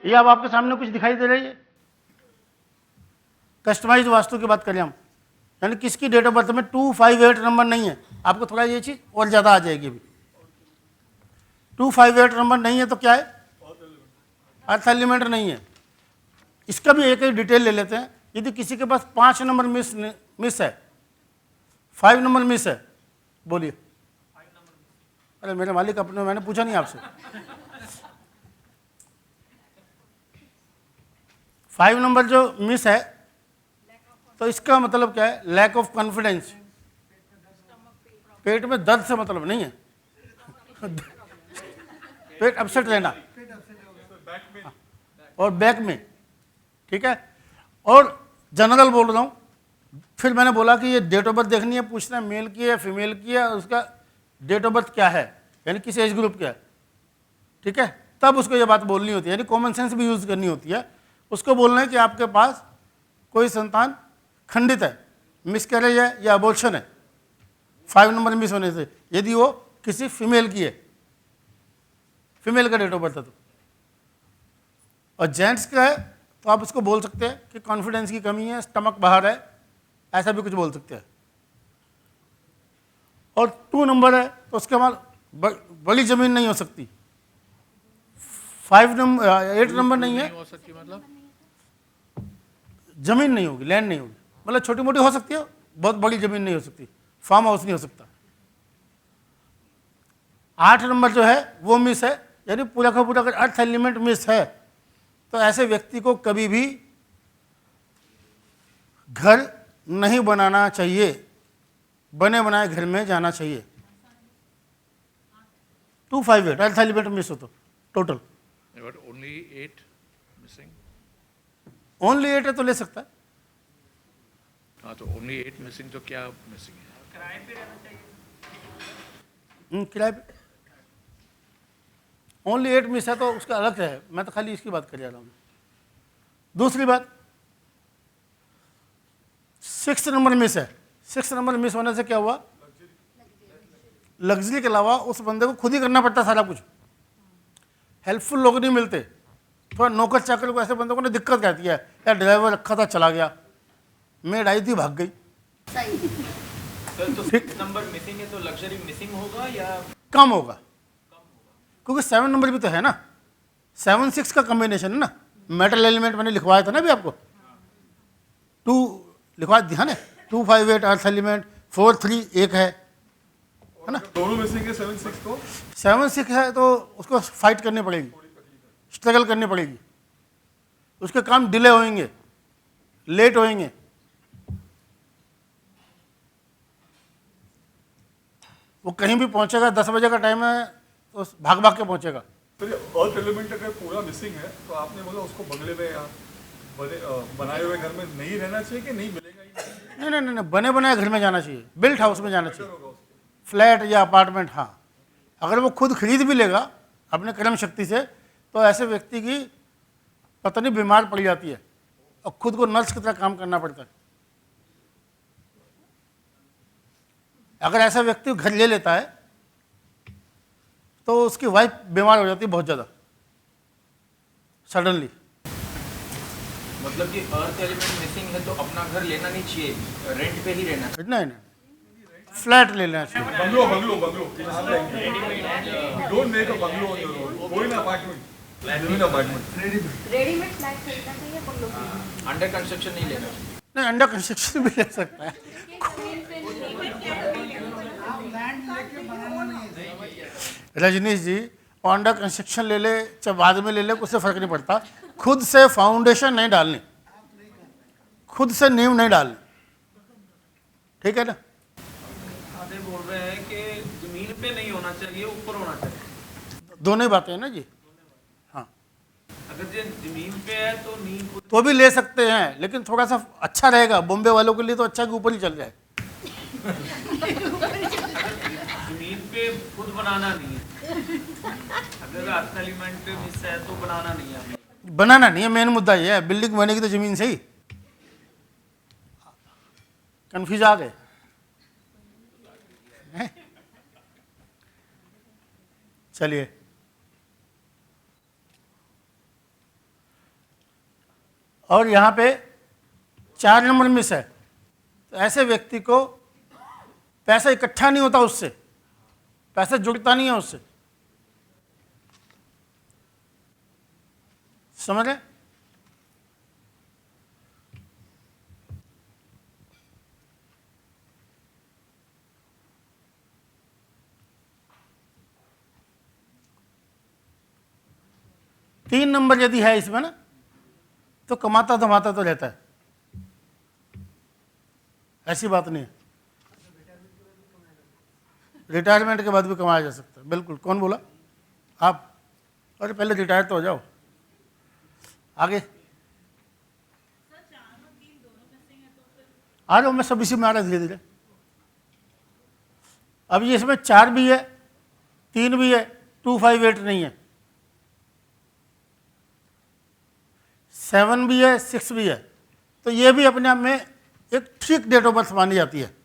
ये अब आपके सामने कुछ दिखाई दे रही है? कस्टमाइज्ड वास्तु की बात करें हम, यानी किसकी डेट ऑफ बर्थ में 258 नंबर नहीं है, आपको थोड़ा ये चीज़ और ज़्यादा आ जाएगी अभी। 258 नंबर नहीं है तो क्या है? अर्थ एलिमेंट नहीं है। इसका भी एक डिटेल ले लेते हैं। यदि किसी के पास 5 नंबर मिस है, 5 नंबर मिस है, बोलिए। अरे मेरे मालिक अपने, मैंने पूछा नहीं आपसे। 5 नंबर जो मिस है तो इसका मतलब क्या है? Lack of confidence. पेट में दर्द से मतलब नहीं है, पेट अपसेट रहना और बैक में, ठीक है। और जनरल बोल रहा हूँ, फिर मैंने बोला कि ये डेट ऑफ बर्थ देखनी है, पूछना है मेल की है फीमेल की है, उसका डेट ऑफ बर्थ क्या है, यानी किस एज ग्रुप क्या है, ठीक है। तब उसको ये बात बोलनी होती है, यानी कॉमन सेंस भी यूज़ करनी होती है। उसको बोलना है कि आपके पास कोई संतान खंडित है, मिसकैरेज है या अबॉर्शन है 5 नंबर मिस होने से, यदि वो किसी फीमेल की है, फीमेल का डेट ऑफ बर्थ है तो। और जेंट्स का है तो आप उसको बोल सकते हैं कि कॉन्फिडेंस की कमी है, स्टमक बाहर है, ऐसा भी कुछ बोल सकते हैं। और 2 नंबर है तो उसके बाद बड़ी जमीन नहीं हो सकती। 8 नंबर नहीं है, हो सकती मतलब जमीन नहीं होगी, लैंड नहीं होगी, मतलब छोटी मोटी हो सकती है, बहुत बड़ी जमीन नहीं हो सकती, फार्म हाउस नहीं हो सकता। 8 नंबर जो है वो मिस है, यानी पूरा का पूरा अगर अर्थ एलिमेंट मिस है तो ऐसे व्यक्ति को कभी भी घर नहीं बनाना चाहिए, बने बनाए घर में जाना चाहिए। 258 अर्थ एलिमेंट मिस हो तो total but only 8 missing. Only 8 है तो ले सकता है। हाँ तो ओनली 8 मिसिंग तो क्या मिसिंग है? किराए पे रहना चाहिए। किराए पे ओनली 8 मिस है तो उसका अलग है, मैं तो खाली इसकी बात कर रहा हूँ। दूसरी बात, 6 नंबर मिस है। 6 नंबर मिस होने से क्या हुआ? लग्जरी के अलावा उस बंदे को खुद ही करना पड़ता सारा कुछ, हेल्पफुल लोग नहीं मिलते। थोड़ा नौकर चाकर को, ऐसे बंदों को ना दिक्कत कहती है, यार ड्राइवर रखा था चला गया, मेड आई थी भाग गई। सर तो 6 नंबर मिसिंग है तो लग्जरी मिसिंग होगा या कम होगा, क्योंकि 7 नंबर भी तो है ना, 7-6 का कॉम्बिनेशन है ना। मेटल एलिमेंट मैंने लिखवाया था ना अभी आपको, 2 लिखवा दिया ना, 258 अर्थ एलिमेंट, 4-3 एक है ना। दोनों मिसिंग है 7-6 को। 7-6 है तो उसको फाइट करनी पड़ेगी, स्ट्रगल करनी पड़ेगी, उसके काम डिले होंगे, लेट होंगे। वो कहीं भी पहुंचेगा, 10 बजे का टाइम है तो भाग भाग के पहुंचेगा। तो ये अर्थ एलिमेंट अगर पूरा मिसिंग है तो आपने बोला उसको बंगले में या बनाए हुए घर में नहीं रहना चाहिए कि नहीं मिलेगा ही नहीं? नहीं नहीं नहीं, बने बनाए घर में जाना चाहिए, बिल्ट हाउस में जाना चाहिए, फ्लैट या अपार्टमेंट। हाँ, अगर वो खुद खरीद भी लेगा अपने कर्म शक्ति से तो ऐसे व्यक्ति की पत्नी बीमार पड़ जाती है और खुद को नर्स की तरह काम करना पड़ता है। अगर ऐसा व्यक्ति घर ले लेता है तो उसकी वाइफ बीमार हो जाती है बहुत ज़्यादा सडनली। मतलब कि अर्थ एलिमेंट मिसिंग है तो अपना घर लेना नहीं चाहिए, रेंट पे ही रहना चाहिए। नहीं नहीं, फ्लैट ले लेना चाहिए। Bungalow bungalow bungalow don't make a bungalow on your own, go in apartment, live in apartment. Readymade flat खरीदना चाहिए बंगलो के लिए। अंडर कंस्ट्रक्शन नहीं लेना चाहिए। नहीं, अंडर कंस्ट्रक्शन भी ले सकता है। रजनीश जी, अंडर कंस्ट्रक्शन ले ले चाहे बाद में ले ले, उससे फर्क नहीं पड़ता। खुद से फाउंडेशन नहीं डालनी, खुद से नींव नहीं डालनी, ठीक है ना। आधे बोल रहे हैं कि जमीन पे नहीं होना चाहिए, ऊपर होना चाहिए। दोनों ही बातें हैं ना जी। हाँ, अगर ये जमीन पे है तो नींव को तो भी ले सकते हैं, लेकिन थोड़ा सा अच्छा रहेगा। बॉम्बे वालों के लिए तो अच्छा कि ऊपर ही चल जाए। जमीन पे खुद बनाना नहीं है। अगर अर्थ एलिमेंट पे मिस है तो बनाना नहीं है। बनाना नहीं है, मेन मुद्दा ये है। बिल्डिंग बनेगी तो जमीन से ही। कंफ्यूज आ गए हैं? चलिए, और यहाँ पे 4 नंबर मिस है, तो ऐसे व्यक्ति को पैसा इकट्ठा नहीं होता, उससे पैसा जुड़ता नहीं है उससे, समझ रहे? तीन नंबर यदि है इसमें ना, तो कमाता धमाता तो रहता है, ऐसी बात नहीं है। रिटायरमेंट के बाद भी कमाया जा सकता है, बिल्कुल। कौन बोला? आप? अरे पहले रिटायर तो हो जाओ। आगे आ जाओ, मैं सब इसी में आ रहा धीरे धीरे। अब ये इसमें 4 भी है, 3 भी है, 2, 5, 8 नहीं है, 7 भी है, 6 भी है, तो ये भी अपने आप में एक ठीक डेट ऑफ बर्थ मानी जाती है।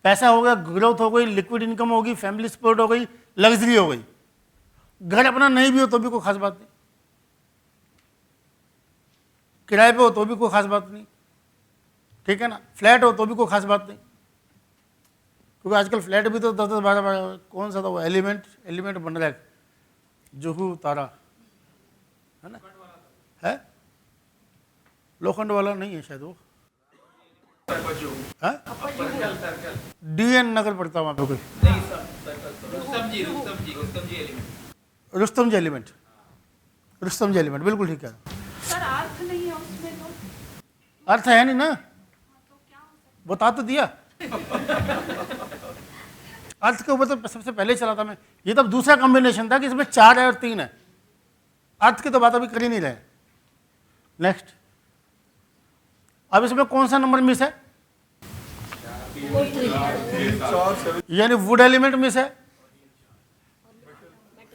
पैसा हो गया, ग्रोथ हो गई, लिक्विड इनकम होगी, फैमिली सपोर्ट हो गई, लग्जरी हो गई। घर अपना नहीं भी हो तो भी कोई खास बात नहीं, किराए पे हो तो भी कोई खास बात नहीं, ठीक है ना, फ्लैट हो तो भी कोई खास बात नहीं, क्योंकि आजकल फ्लैट भी तो 10-10, 12-12, कौन सा था वो एलिमेंट बन रहा है, जुहू तारा है ना, है लोखंड वाला नहीं है शायद वो, डीएन नगर पड़ता वहाँ पे कोई, रुस्तम जी एलिमेंट, बिल्कुल ठीक है। सर अर्थ नहीं है उसमें तो? अर्थ है नहीं ना, तो क्या हो सकता बता तो दिया। अर्थ के ऊपर तो सबसे पहले चला था मैं, ये तो दूसरा कॉम्बिनेशन था कि इसमें 4 है और 3 है, अर्थ की तो बात अभी कर ही नहीं रहे। नेक्स्ट, अब इसमें कौन सा नंबर मिस है? 3, 4, 7। यानी वुड एलिमेंट मिस है।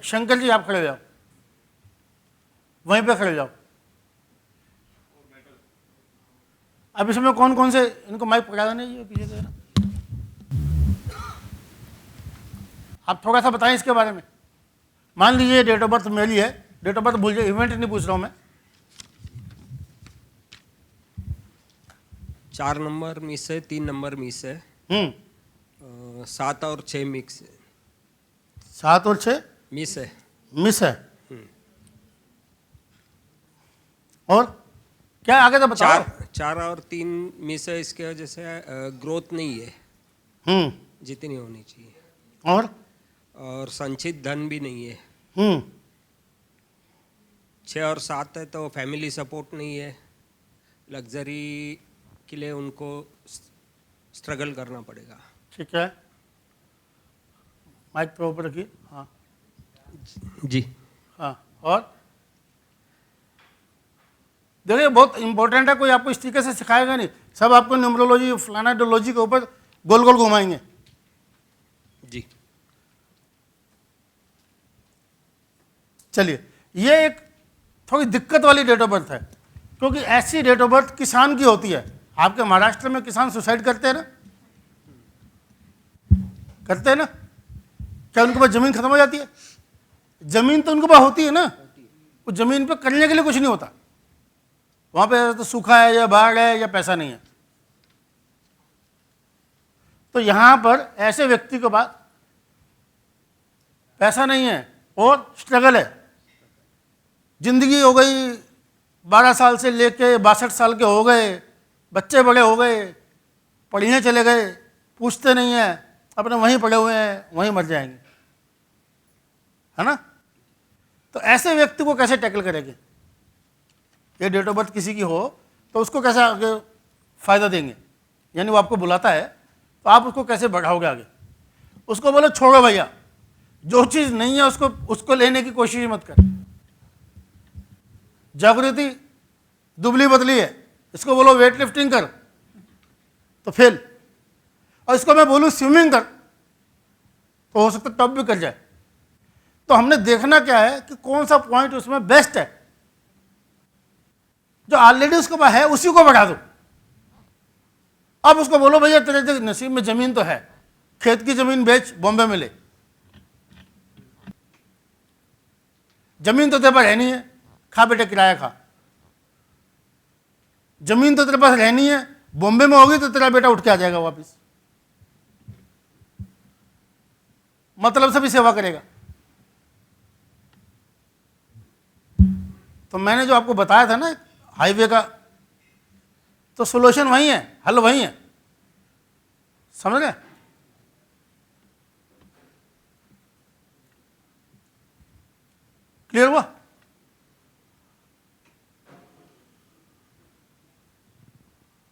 शंकर जी आप खड़े हो जाओ, वहीं पे खड़े हो जाओ। अब इसमें कौन कौन से, इनको माइक पकड़ा नहीं, पीछे से ना, आप थोड़ा सा बताएं इसके बारे में। मान लीजिए डेट ऑफ बर्थ मेरी है, डेट ऑफ बर्थ भूल जाइए, इवेंट नहीं पूछ रहा हूं मैं। 4 नंबर मिस है, 3 नंबर मिस है, 7 और 6 मिक्स है, 7 और 6 मिस है। मिस है। और क्या आगे तो बताओ। 4 और 3 मिस है, इसके वजह से ग्रोथ नहीं है जितनी होनी चाहिए, और संचित धन भी नहीं है। 6 और 7 है तो फैमिली सपोर्ट नहीं है, लग्जरी के लिए उनको स्ट्रगल करना पड़ेगा। ठीक है, माइक पे ऊपर रखिए। हाँ जी हाँ, और देखिए बहुत इंपॉर्टेंट है, कोई आपको इस तरीके से सिखाएगा नहीं, सब आपको न्यूमरोलॉजी फलाना डोलॉजी के ऊपर गोल गोल घुमाएंगे। जी चलिए, ये एक थोड़ी दिक्कत वाली डेट ऑफ बर्थ है, क्योंकि ऐसी डेट ऑफ बर्थ किसान की होती है। आपके महाराष्ट्र में किसान सुसाइड करते हैं ना, करते हैं ना, क्या उनके पास जमीन खत्म हो जाती है? जमीन तो उनके पास होती है ना, उस जमीन पे करने के लिए कुछ नहीं होता, वहां पे तो सूखा है या बाढ़ है या पैसा नहीं है। तो यहां पर ऐसे व्यक्ति के पास पैसा नहीं है और स्ट्रगल है, जिंदगी हो गई 12 साल से लेके 62 साल के हो गए, बच्चे बड़े हो गए, पढ़ने चले गए, पूछते नहीं है, अपने वहीं पड़े हुए हैं, वहीं मर जाएंगे, है ना। तो ऐसे व्यक्ति को कैसे टैकल करेंगे? ये डेट ऑफ बर्थ किसी की हो तो उसको कैसे आगे फायदा देंगे? यानी वो आपको बुलाता है तो आप उसको कैसे बढ़ाओगे आगे? उसको बोलो छोड़ो भैया, जो चीज़ नहीं है उसको लेने की कोशिश मत कर। जागृति दुबली बदली है, इसको बोलो वेट लिफ्टिंग कर तो फेल, और इसको मैं बोलूँ स्विमिंग कर तो हो सकता है टॉप भी कर जाए। तो हमने देखना क्या है कि कौन सा पॉइंट उसमें बेस्ट है, जो ऑलरेडी उसके पास है उसी को बढ़ा दो। अब उसको बोलो भैया तेरे नसीब में जमीन तो है, खेत की जमीन बेच, बॉम्बे में ले, जमीन तो तेरे पर है नहीं है, खा बेटे किराया खा। जमीन तो तेरे पास रहनी है, बॉम्बे में होगी तो तेरा बेटा उठ के आ जाएगा वापस, मतलब से भी सेवा करेगा। तो मैंने जो आपको बताया था ना हाईवे का, तो सॉल्यूशन वही है, हल वही है, समझ गए? क्लियर हुआ?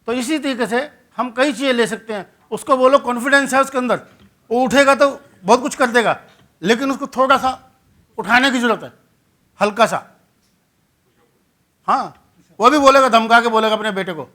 तो इसी तरीके से हम कई चीजें ले सकते हैं। उसको बोलो कॉन्फिडेंस है उसके अंदर, वो उठेगा तो बहुत कुछ कर देगा, लेकिन उसको थोड़ा सा उठाने की जरूरत है, हल्का सा। हाँ, वो भी बोलेगा, धमका के बोलेगा अपने बेटे को,